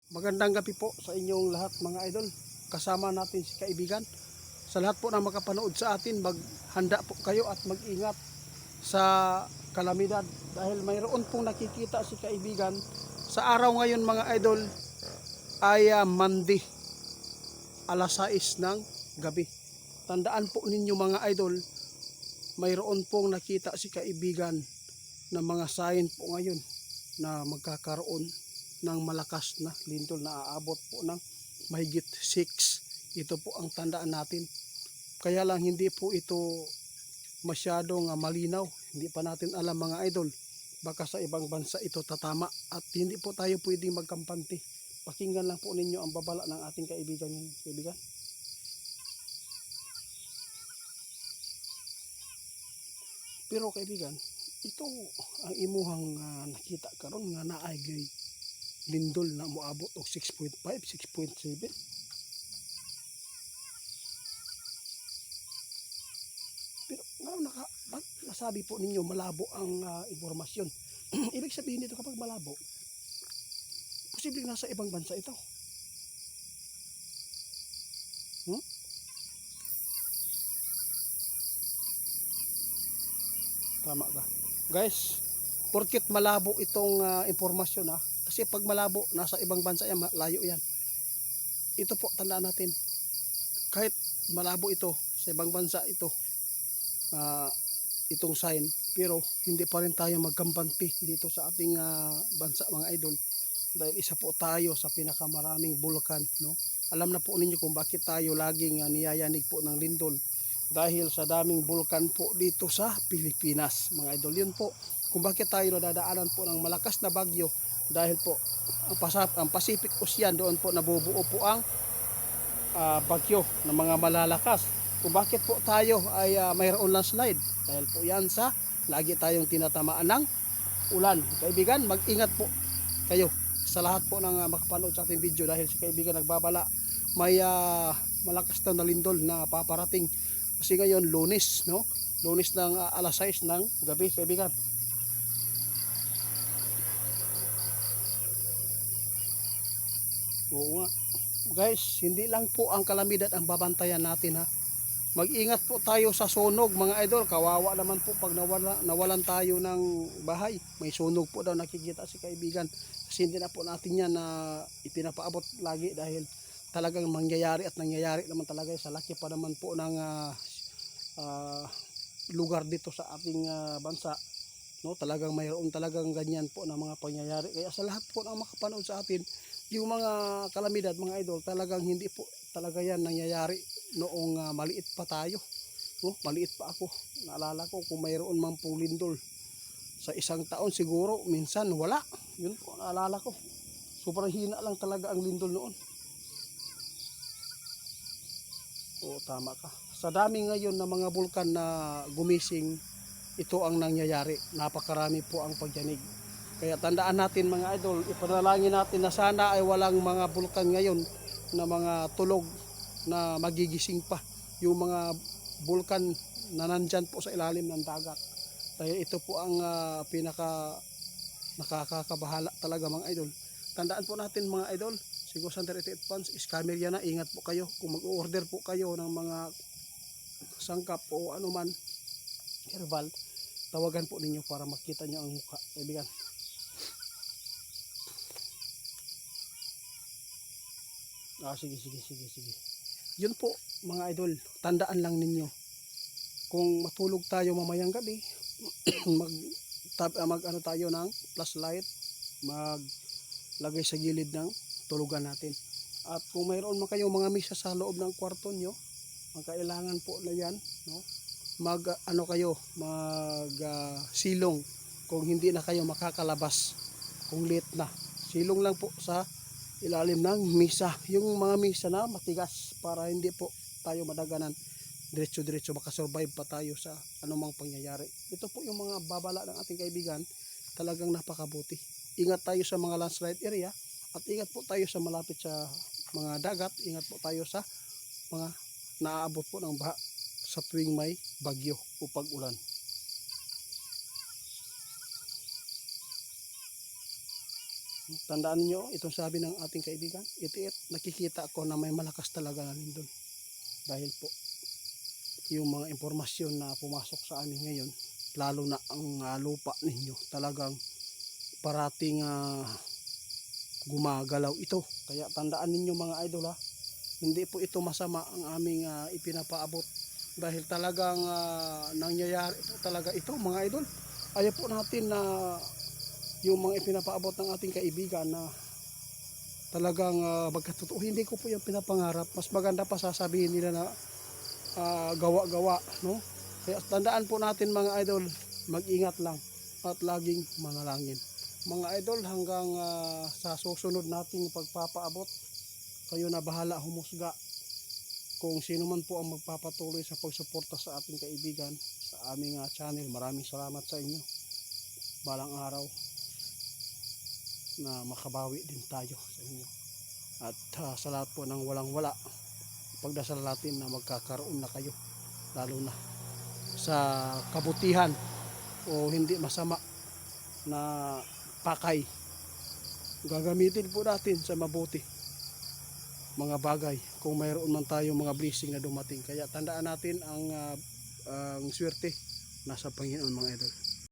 Magandang gabi po sa inyong lahat mga idol. Kasama natin si kaibigan. Sa lahat po na makapanood sa atin, maghanda po kayo at mag-ingat sa kalamidad. Dahil mayroon pong nakikita si kaibigan sa araw ngayon mga idol ay Monday, alas 6 ng gabi. Tandaan po ninyo mga idol, mayroon pong nakita si kaibigan na mga sign po ngayon na magkakaroon ng malakas na lindol na aabot po ng mahigit 6. Ito po ang tandaan natin. Kaya lang hindi po ito masyadong malinaw. Hindi pa natin alam mga idol. Baka sa ibang bansa ito tatama at hindi po tayo pwedeng magkampante. Pakinggan lang po ninyo ang babala ng ating kaibigan. Pero kaibigan, ito ang imuhang nakita karon nga naay lindol na moabot og 6.5, 6.7. Pero nasabi po ninyo malabo ang impormasyon. Ibig sabihin nito kapag malabo, posibleng nasa ibang bansa ito. Tama ka. Guys, porket malabo itong impormasyon kasi pag malabo, nasa ibang bansa yan, layo yan. Ito po, tandaan natin, kahit malabo ito, sa ibang bansa ito, itong sign, pero hindi pa rin tayo magkampanti dito sa ating bansa mga idol. Dahil isa po tayo sa pinakamaraming bulkan, no? Alam na po ninyo kung bakit tayo laging niyayanig po ng lindol. Dahil sa daming bulkan po dito sa Pilipinas, mga idol. Yun po, kung bakit tayo nadadaanan po ng malakas na bagyo. Dahil po, ang Pacific Ocean, doon po nabubuo po ang bagyo ng mga malalakas. Kung bakit po tayo ay mayroon landslide. Dahil po yan sa lagi tayong tinatamaan ng ulan. Kaibigan, mag-ingat po kayo sa lahat po ng makapanood sa ating video. Dahil si kaibigan nagbabala, may malakas na lindol na paparating. Kasi ngayon Lunes, no? Lunes ng alas 6 ng gabi, kaibigan. Oo nga. Guys, hindi lang po ang kalamidad ang babantayan natin Mag-ingat po tayo sa sunog mga idol. Kawawa naman po pag nawalan tayo ng bahay. May sunog po daw nakikita si kaibigan. Kasi hindi na po natin yan na ipinapaabot lagi dahil talagang mangyayari at nangyayari naman talaga sa laki pa naman po ng lugar dito sa ating bansa, no? Talagang mayroon talagang ganyan po na mga pangyayari. Kaya sa lahat po ng makapanood sa atin, yung mga kalamidad mga idol, talagang hindi po talaga yan nangyayari noong maliit pa tayo, no? Maliit pa ako, naalala ko kung mayroon man pong lindol sa isang taon siguro, minsan wala. Yun po naalala ko, sobrang hina lang talaga ang lindol noon. Oo, tama ka. Sa dami ngayon na mga bulkan na gumising, ito ang nangyayari. Napakarami po ang pagyanig. Kaya tandaan natin mga idol, ipanalangin natin na sana ay walang mga bulkan ngayon na mga tulog na magigising pa. Yung mga bulkan na nandyan po sa ilalim ng dagat. Dahil ito po ang pinaka nakakakabahala talaga mga idol. Tandaan po natin mga idol, si Go Sander 88 Fans, scammer yan ingat po kayo. Kung mag-order po kayo ng mga sangkap o anuman, herbal, tawagan po ninyo para makita nyo ang mukha, kaibigan. Sige. Yun po mga idol, tandaan lang ninyo. Kung matulog tayo mamayang gabi, mag ano tayo ng flashlight, maglagay sa gilid ng tulugan natin. At kung mayroon man kayong mga misa sa loob ng kwarto nyo, ang kailangan po na yan, no? Mag silong kung hindi na kayo makakalabas, kung late na. Silong lang po sa ilalim ng misa, yung mga misa na matigas para hindi po tayo madaganan. Diretso makasurvive pa tayo sa anumang pangyayari. Ito po yung mga babala ng ating kaibigan, talagang napakabuti. Ingat tayo sa mga landslide area at ingat po tayo sa malapit sa mga dagat. Ingat po tayo sa mga naaabot po ng baha sa tuwing may bagyo o pag-ulan. Tandaan niyo itong sabi ng ating kaibigan, itiit, nakikita ko na may malakas talaga na Lindol. Dahil po, yung mga impormasyon na pumasok sa amin ngayon, lalo na ang lupa ninyo, talagang parating gumagalaw ito. Kaya tandaan ninyo mga idol ha, hindi po ito masama ang aming ipinapaabot. Dahil talagang nangyayari po talaga ito mga idol. Ayaw po natin na yung mga ipinapaabot ng ating kaibigan na talagang magkatotoo. Hindi ko po yung pinapangarap. Mas maganda pa sasabihin nila na gawa-gawa, no? Kaya tandaan po natin mga idol, mag-ingat lang at laging manalangin. Mga idol, hanggang sa susunod nating pagpapaabot, kayo na bahala humusga kung sino man po ang magpapatuloy sa pagsuporta sa ating kaibigan sa aming channel. Maraming salamat sa inyo. Balang araw na makabawi din tayo sa inyo. At sa lahat po ng walang-wala, pagdasal natin na magkakaroon na kayo, lalo na sa kabutihan o hindi masama na pakay. Gagamitin po natin sa mabuti mga bagay kung mayroon man tayo mga blessing na dumating. Kaya tandaan natin ang swerte nasa Panginoon mga idol.